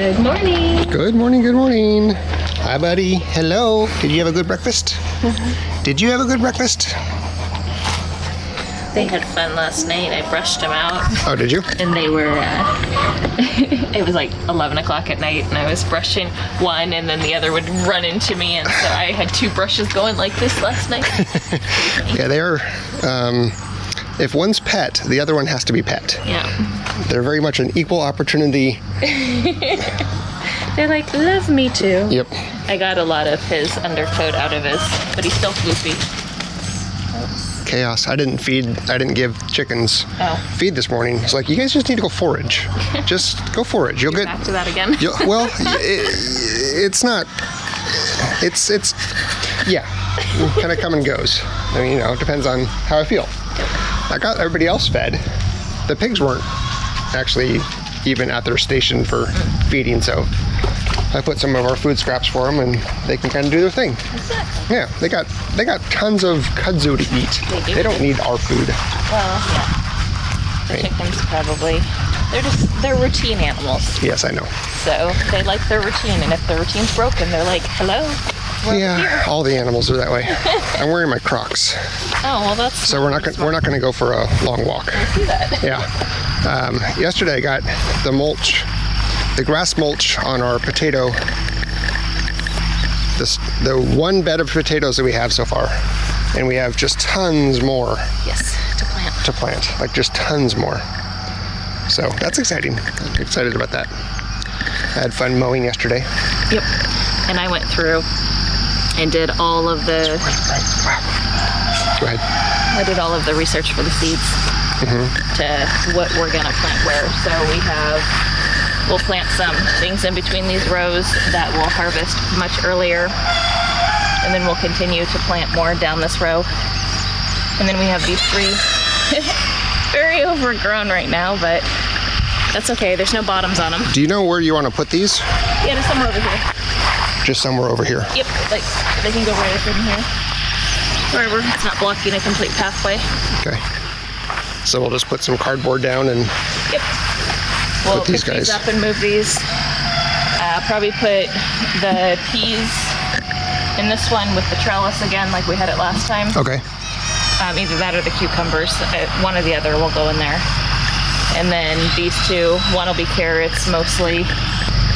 Good morning. Good morning, good morning. Hi, buddy. Hello. Did you have a good breakfast? Did you have a good breakfast? They had fun last night. I brushed them out. Oh, did you? And they were, it was like 11 o'clock at night, and I was brushing one, and then the other would run into me, and so I had two brushes going like this last night. Yeah, they are, if one's pet, the other one has to be pet. Yeah. They're very much an equal opportunity. They're like, love me too. Yep. I got a lot of his undercoat out of his, but he's still floopy. Chaos. I didn't give chickens feed this morning. It's like, you guys just need to go forage. Just go forage. You'll get back to that again. Well, it's not. It's yeah. Kind of come and goes. I mean, it depends on how I feel. I got everybody else fed. The pigs weren't actually even at their station for feeding, so I put some of our food scraps for them, and they can kind of do their thing. Exactly. Yeah, they got tons of kudzu to eat. They don't need our food. Well, yeah. The chickens probably. They're routine animals. Yes, I know. So they like their routine, and if their routine's broken, they're like, hello. Yeah, all the animals are that way. I'm wearing my Crocs. Oh, well, that's. So we're not going to go for a long walk. I see that. Yeah. Yesterday I got the mulch, the grass mulch on our potato. The one bed of potatoes that we have so far, and we have just tons more. Yes, to plant. Like just tons more. So that's exciting. I'm excited about that. I had fun mowing yesterday. Yep. And I went through and did all of the. Go ahead. I did all of the research for the seeds to what we're gonna plant where. So we'll plant some things in between these rows that we'll harvest much earlier, and then we'll continue to plant more down this row. And then we have these three very overgrown right now, but that's okay. There's no bottoms on them. Do you know where you want to put these? Yeah, there's somewhere over here. Just somewhere over here. Yep, like they can go right up in here. Wherever it's not blocking a complete pathway. Okay. So we'll just put some cardboard down and We'll put these pick guys these up and move these. Probably put the peas in this one with the trellis again, like we had it last time. Okay. Either that or the cucumbers. One or the other will go in there. And then these two, one will be carrots mostly.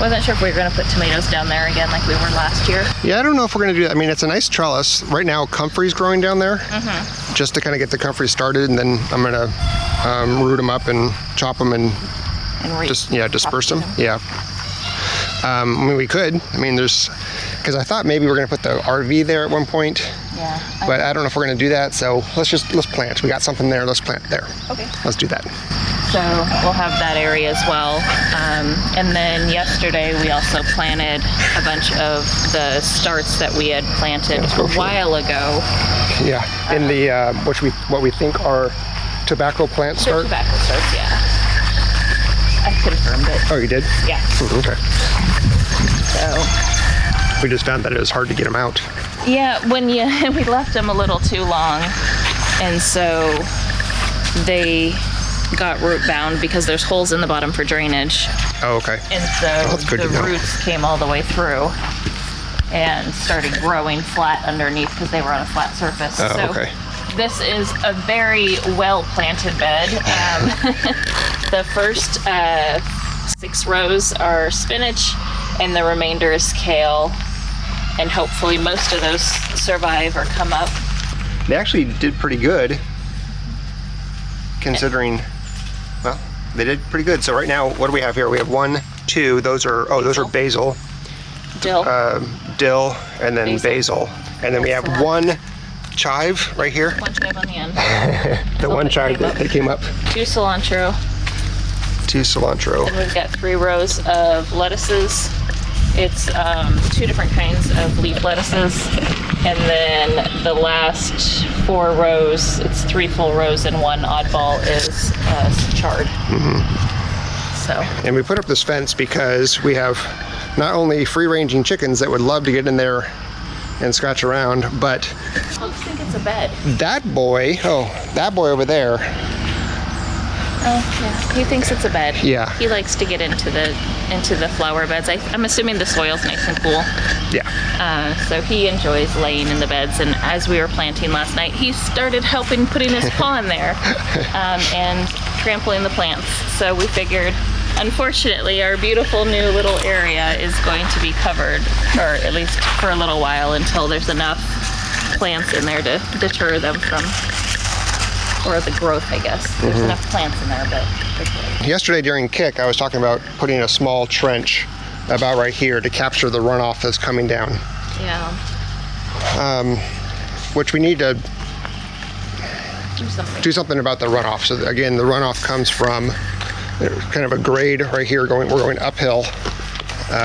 Wasn't sure if we were going to put tomatoes down there again like we were last year. Yeah, I don't know if we're going to do that. I mean, it's a nice trellis. Right now, comfrey's growing down there, just to kind of get the comfrey started, and then I'm going to root them up and chop them and just disperse them. Yeah. I mean, we could. I mean, because I thought maybe we were going to put the RV there at one point. Yeah. But I don't know if we're going to do that. So let's plant. We got something there. Let's plant there. Okay. Let's do that. So we'll have that area as well. And then yesterday we also planted a bunch of the starts that we had planted a while ago. Yeah. In the what we think are tobacco plant starts. Tobacco starts, yeah. I confirmed it. Oh, you did? Yeah. Okay. So we just found that it was hard to get them out. Yeah, we left them a little too long, and so they got root bound because there's holes in the bottom for drainage. Oh, okay. And so the roots came all the way through and started growing flat underneath because they were on a flat surface. Oh, so okay. This is a very well planted bed. The first 6 rows are spinach, and the remainder is kale. And hopefully most of those survive or come up. They actually did pretty good, considering, well, they did pretty good. So right now, what do we have here? We have 1, 2, those are basil. Dill. Dill, and then basil. And then we have 1 chive right here. 1 chive on the end. The 1 chive that came up. 2 cilantro. 2 cilantro. And we've got 3 rows of lettuces. It's 2 different kinds of leaf lettuces. And then the last 4 rows, it's 3 full rows and 1 oddball is chard. So. And we put up this fence because we have not only free-ranging chickens that would love to get in there and scratch around, but I just think it's a bed. that boy over there. Oh, yeah. He thinks it's a bed. Yeah. He likes to get into the into the flower beds. I'm assuming the soil's nice and cool. Yeah. So he enjoys laying in the beds, and as we were planting last night, he started helping putting his paw in there and trampling the plants. So we figured, unfortunately, our beautiful new little area is going to be covered, or at least for a little while, until there's enough plants in there to deter them from, or the growth, I guess. There's enough plants in there, but... Yesterday during Kick, I was talking about putting a small trench about right here to capture the runoff that's coming down. Yeah. Which we need to Do something. do something about the runoff. So again, the runoff comes from kind of a grade right here. We're going uphill,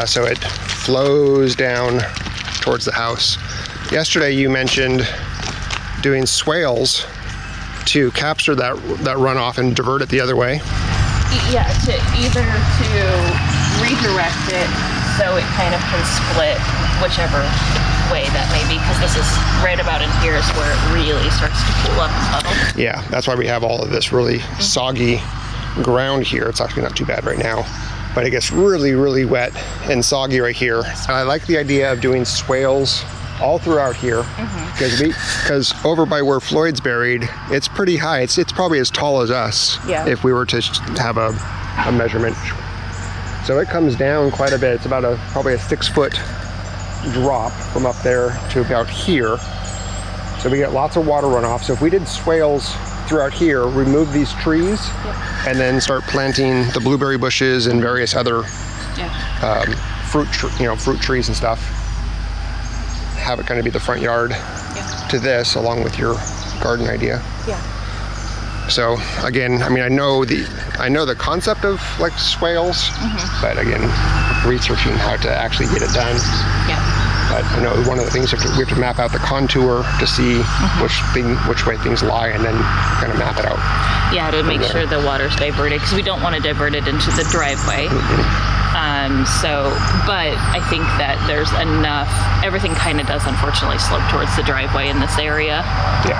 so it flows down towards the house. Yesterday you mentioned doing swales to capture that runoff and divert it the other way. Yeah, to redirect it so it kind of can split whichever way that may be, because this is right about in here is where it really starts to cool up and puddle. Yeah, that's why we have all of this really soggy ground here. It's actually not too bad right now, but it gets really, really wet and soggy right here. And I like the idea of doing swales all throughout here, because over by where Floyd's buried, it's pretty high. It's probably as tall as us. Yeah. If we were to have a measurement. So it comes down quite a bit. It's about probably a 6-foot drop from up there to about here. So we get lots of water runoff. So if we did swales throughout here, remove these trees, and then start planting the blueberry bushes and various other fruit trees and stuff. Have it kind of be the front yard to this, along with your garden idea. Yeah. So again, I mean, I know the concept of like swales, but again, researching how to actually get it done. Yeah. But I know one of the things we have to map out the contour to see which way things lie, and then kind of map it out. Yeah, to make sure the water's diverted, because we don't want to divert it into the driveway. But I think that there's enough, everything kind of does unfortunately slope towards the driveway in this area. Yeah.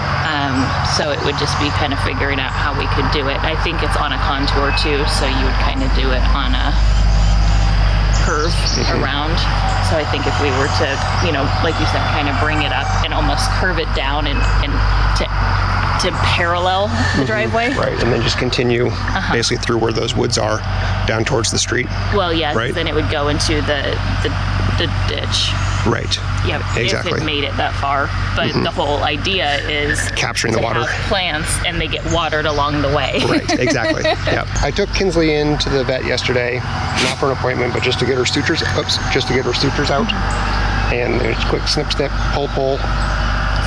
So it would just be kind of figuring out how we could do it. I think it's on a contour too, so you would kind of do it on a curve around. So I think if we were to, like you said, kind of bring it up and almost curve it down and to parallel the driveway. Right, and then just continue basically through where those woods are, down towards the street. Well, yeah, right? Then it would go into the ditch. Right. Yeah, exactly. If it made it that far. But the whole idea is capturing the water. Have plants and they get watered along the way. Right, exactly. Yeah. I took Kinsley in to the vet yesterday, not for an appointment, but just to get her sutures. Just to get her sutures out. And there's quick snip, pull.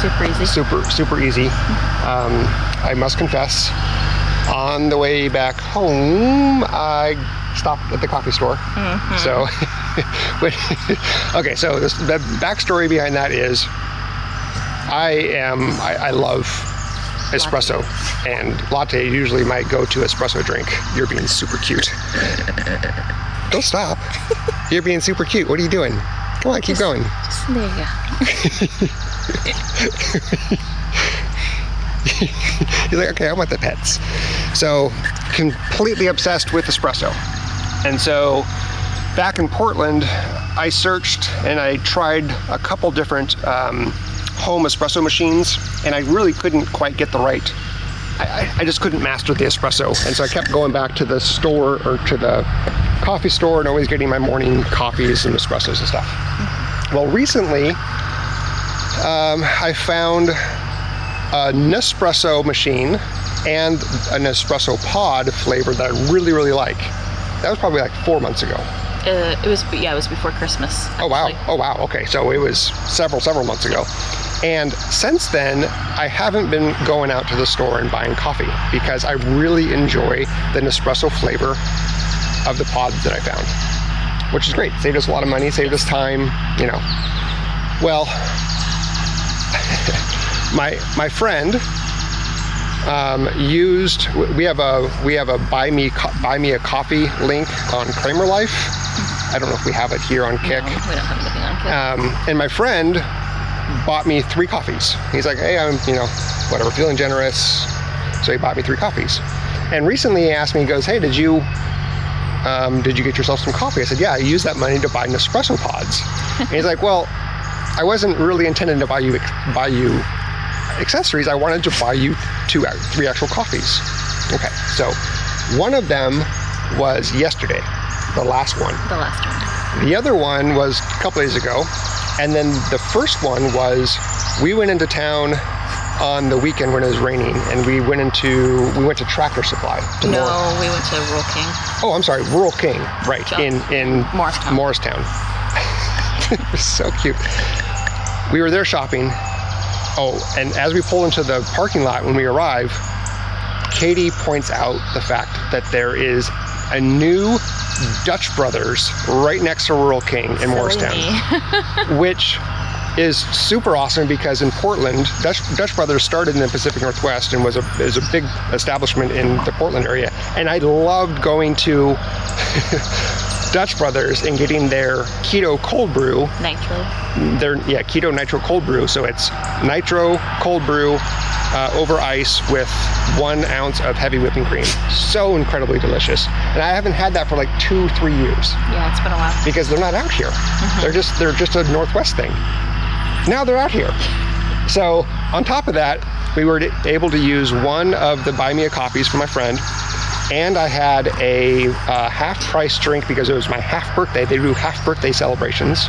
Super easy. Super easy. I must confess, on the way back home, I stopped at the coffee store. So, okay, so the backstory behind that is I love espresso, and latte is usually my go-to espresso drink. You're being super cute. Don't stop. You're being super cute. What are you doing? Come on, keep going. Just there you go. He's like, okay, I want the pets. So, completely obsessed with espresso. And so, back in Portland, I searched and I tried a couple different home espresso machines, and I really couldn't quite get the right. I just couldn't master the espresso. And so I kept going back to the store or to the coffee store and always getting my morning coffees and espressos and stuff. Well, recently, I found a Nespresso machine and a Nespresso pod flavor that I really, really like. That was probably like 4 months ago. It was before Christmas. Actually. Oh wow. Okay, so it was several months ago. And since then, I haven't been going out to the store and buying coffee because I really enjoy the Nespresso flavor of the pods that I found, which is great. Saved us a lot of money, saved us time, Well, my friend we have a buy me a coffee link on KraemerLife. I don't know if we have it here on Kick. No, we don't have anything on Kick. And my friend bought me 3 coffees. He's like, hey, I'm whatever, feeling generous, so he bought me 3 coffees. And recently he asked me, he goes, hey, did you did you get yourself some coffee? I said, yeah, I used that money to buy Nespresso pods. And he's like, well, I wasn't really intending to buy you accessories. I wanted to buy you 3 actual coffees. Okay, so one of them was yesterday, the last one. The other one was a couple days ago. And then the first one was, we went into town on the weekend when it was raining, and we went to Tractor Supply. We went to Rural King. Oh, I'm sorry, Rural King, right, in Morristown. It was so cute. We were there shopping. Oh, and as we pull into the parking lot when we arrive, Katie points out the fact that there is a new Dutch Brothers right next to Rural King in Morristown, which is super awesome because in Portland, Dutch Brothers started in the Pacific Northwest and was a big establishment in the Portland area. And I loved going to Dutch Brothers and getting their keto cold brew. Keto nitro cold brew. So it's nitro cold brew over ice with 1 ounce of heavy whipping cream. So incredibly delicious. And I haven't had that for like 2-3 years. Yeah, it's been a while. Because they're not out here. They're just a Northwest thing. Now they're out here. So on top of that, we were able to use one of the Buy Me a Coffees for my friend. And I had a half-price drink because it was my half birthday. They do half birthday celebrations.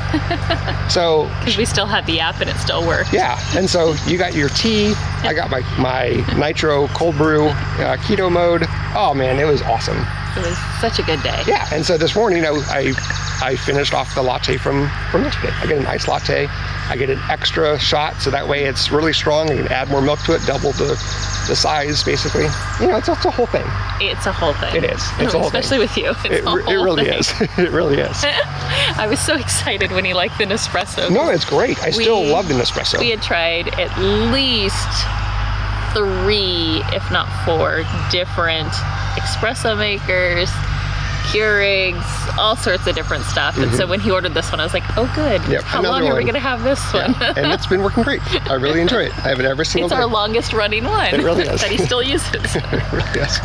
So because we still had the app and it still worked. Yeah, and so you got your tea. I got my nitro cold brew keto mode. Oh man, it was awesome. It was such a good day. Yeah, and so this morning I finished off the latte from yesterday. I get an iced latte. I get an extra shot, so that way it's really strong. I can add more milk to it, double the size, basically. You know, it's a whole thing. It's a whole thing. It is. It's a whole Especially thing. with you. It really is. It really is. I was so excited when you liked the Nespresso. No, it's great. I still love the Nespresso. We had tried at least 3, if not 4, different espresso makers, Keurigs, all sorts of different stuff. And so when he ordered this one, I was like, oh good. Yep, How long are we going to have this one? And it's been working great. I really enjoy it. I have it every single day. It's our longest running one. It really is. That he still uses. It really is.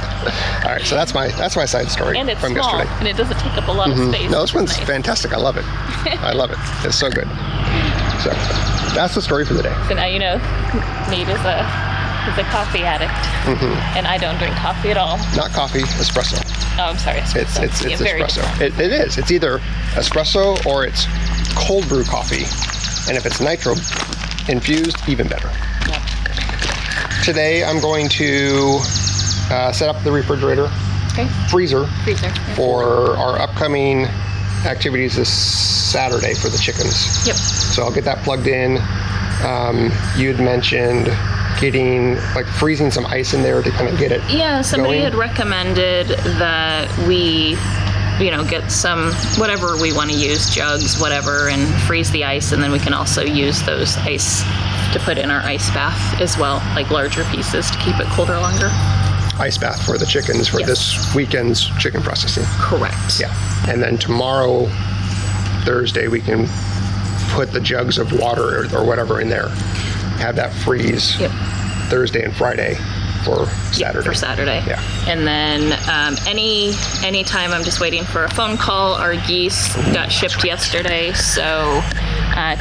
All right, so that's my side story And it's from small, yesterday. and it doesn't take up a lot of space. No, this one's nice. fantastic. I love it. I love it. It's so good. So that's the story for the day. So now you know Nate is a coffee addict, and I don't drink coffee at all. Not coffee, espresso. Oh, I'm sorry, espresso. It's very espresso. It is. It's either espresso or it's cold brew coffee, and if it's nitro infused, even better. Yep. Today I'm going to set up the refrigerator, freezer for our upcoming activities this Saturday for the chickens. Yep. So I'll get that plugged in. You had mentioned getting, freezing some ice in there to kind of get it somebody going. had recommended that we, get some, whatever we want to use, jugs, whatever, and freeze the ice, and then we can also use those ice to put in our ice bath as well, like larger pieces to keep it colder longer. Ice bath for the chickens for this weekend's chicken processing. Correct. Yeah. And then tomorrow, Thursday, we can put the jugs of water or whatever in there. Have that freeze Thursday and Friday for Saturday. For Saturday. Yeah. And then any time, I'm just waiting for a phone call. Our geese got shipped yesterday, so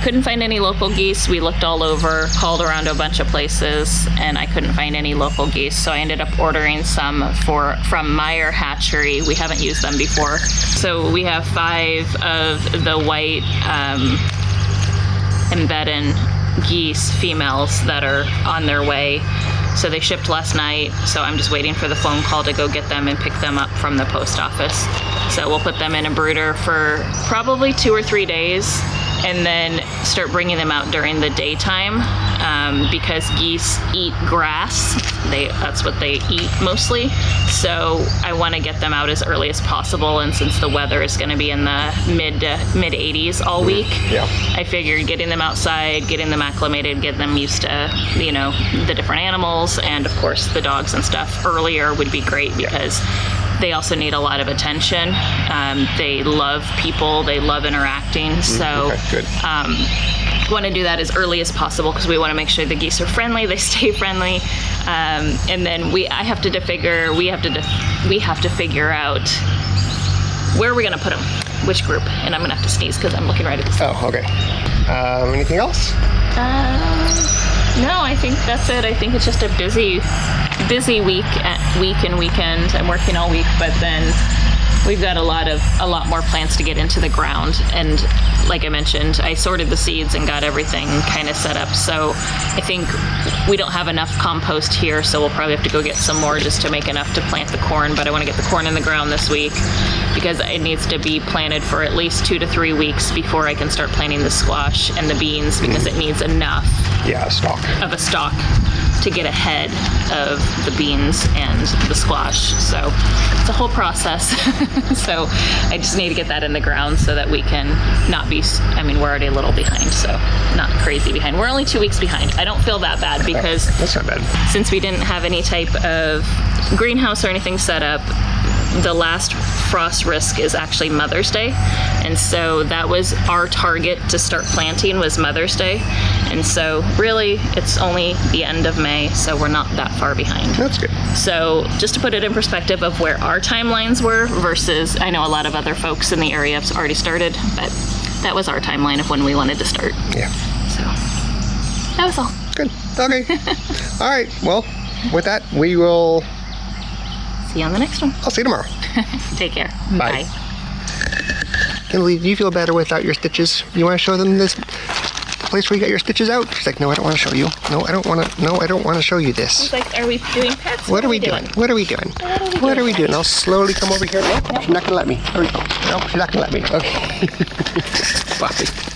couldn't find any local geese. We looked all over, called around a bunch of places, and I couldn't find any local geese. So I ended up ordering some from Meyer Hatchery. We haven't used them before. So we have 5 of the white Embedden geese females that are on their way. So they shipped last night, so I'm just waiting for the phone call to go get them and pick them up from the post office. So we'll put them in a brooder for probably 2 or 3 days, and then start bringing them out during the daytime, because geese eat grass. That's what they eat mostly. So I want to get them out as early as possible, and since the weather is going to be in the mid 80s all week, I figured getting them outside, getting them acclimated, getting them used to, the different animals, and of course the dogs and stuff earlier would be great, because they also need a lot of attention. They love people, they love interacting, so want to do that as early as possible because we want to make sure the geese are friendly, they stay friendly, and then we have to figure out where are we gonna put them? Which group? And I'm gonna have to sneeze because I'm looking right at this. Oh, okay. Anything else? No, I think that's it. I think it's just a busy week and weekend. I'm working all week, but then we've got a lot more plants to get into the ground. And like I mentioned, I sorted the seeds and got everything kind of set up. So I think we don't have enough compost here, so we'll probably have to go get some more just to make enough to plant the corn. But I want to get the corn in the ground this week because it needs to be planted for at least 2 to 3 weeks before I can start planting the squash and the beans, because it needs enough of a stalk to get ahead of the beans and the squash. So it's a whole process. So I just need to get that in the ground so that we can not be, I mean, we're already a little behind, so not crazy behind. We're only 2 weeks behind. I don't feel that bad because that's not bad. Since we didn't have any type of greenhouse or anything set up, the last frost risk is actually Mother's Day. And so that was our target to start planting, was Mother's Day. And so really it's only the end of May, so we're not that far behind. That's good. So just to put it in perspective of where our timelines were versus, I know a lot of other folks in the area have already started, but that was our timeline of when we wanted to start. Yeah. So that was all. Good. Okay. All right. Well, with that, we will see you on the next one. I'll see you tomorrow. Take care. Bye. Kimberly, do you feel better without your stitches? You want to show them this place where you got your stitches out? She's like, no, I don't want to show you. No, I don't want to. No, I don't want to show you this. She's like, are we doing pets? What are we doing? What are we doing? What are we doing? I'll slowly come over here. Nope, she's not going to let me. No, she's not going to let me. Okay. Bye.